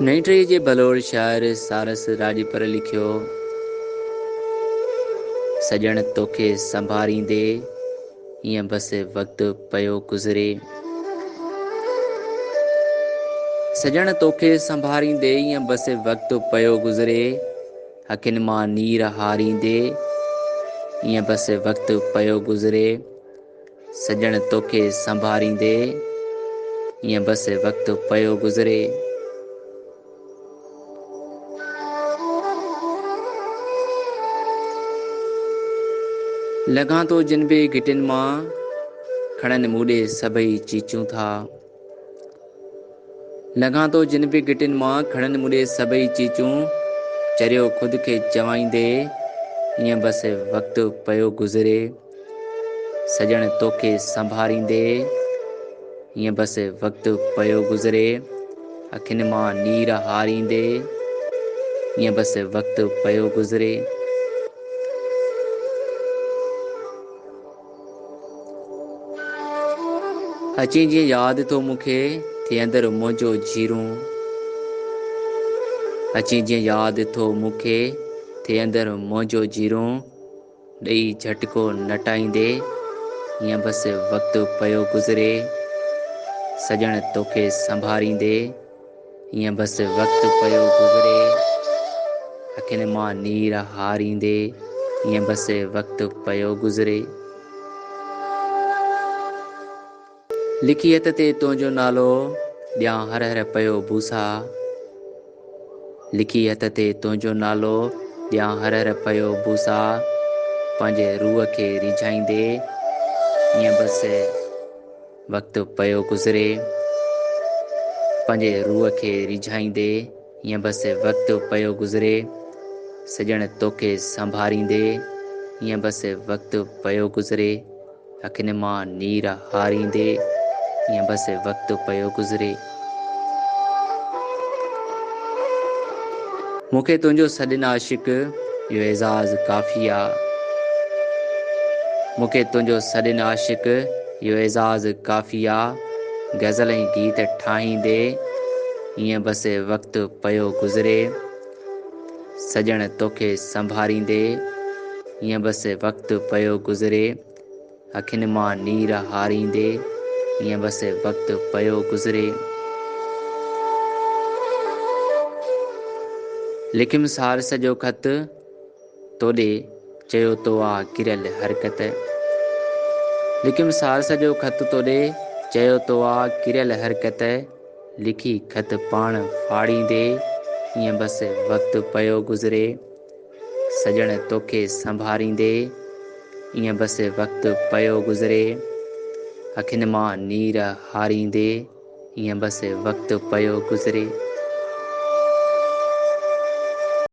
नई टे जे बलोर शायर सारस राॼ पर लिखियो। सजण तोखे संभारींदे ईअं बसि वक़्तु पियो गुज़रे। सजण तोखे संभारींदे ईअं बसि वक़्तु पियो गुज़रे। अखियुनि मां नीर हारींदे ईअं बसि वक़्तु पियो गुज़रे। सजण तोखे संभारींदे ईअं बसि वक़्तु पियो गुज़रे। लॻां थो जिन बि घिटियुनि मां खणनि मूं ॾे सभई चीचूं था। लॻां थो जिन बि घिटियुनि मां खणनि मूं ॾे सभई चीचूं। चरियो ख़ुदि खे चवाईंदे ईअं बसि वक़्तु पियो गुज़रे। सजण तोखे संभारींदे ईअं बसि वक़्तु पियो गुज़रे। अखियुनि मां नीर हारींदे ईअं बसि वक़्तु पियो गुज़रे। अची जीअं यादि थो मूंखे थिए अंदरि मुंहिंजो जीरूं। अची जीअं यादि थो मूंखे थिए अंदरि मुंहिंजो जीरूं। ॾेई झटिको नटाईंदे ईअं बसि वक़्तु पियो गुज़रे। सजण तोखे संभारींदे ईअं बसि वक़्तु पियो गुज़रे। अखियुनि मां नीर हारींदे ईअं बसि वक़्तु पियो गुज़रे। लिखी हथ ते तुंहिंजो नालो ॾियां हर हर पियो भूसा। लिखी हथ ते तुंहिंजो नालो ॾियां हर हर पियो भूसा। पंहिंजे रूह खे रिझाईंदे ईअं बसि वक़्तु पियो गुज़रे। पंहिंजे रूह खे रिझाईंदे ईअं बसि वक़्तु पियो गुज़रे। सजण तोखे संभारींदे ईअं बसि वक़्तु पियो गुज़रे। अखियुनि मां नीर हारींदे ईअं बसि वक़्तु पियो गुज़रे। मूंखे तुंहिंजो सॾिन आशिक़ इहो एज़ाज़ काफ़ी आहे। मूंखे तुंहिंजो सॾिन आशिक़ इहो एज़ाज़ काफ़ी आहे। गज़ल ऐं गीत ठाहींदे ईअं बसि वक़्तु पियो गुज़रे। सजण तोखे संभारींदे ईअं बसि वक़्तु पियो गुज़रे। अखियुनि मां नीर हारींदे ईअं बसि वक़्तु पियो गुज़रे। लिखियुमि सारस जो ख़त तोॾे चयो तो आहे किरियल हरकत। लिखियुमि सारस जो ख़त तोॾे चयो तो आहे किरियल हरकत। लिखी ख़त पाण फाड़ींदे ईअं बसि वक़्तु पियो गुज़रे। सजण तोखे संभारींदे ईअं बसि वक़्तु पियो गुज़रे। अखियुनि मां नीर हारींदे ईअं बसि वक़्तु पियो गुज़रे।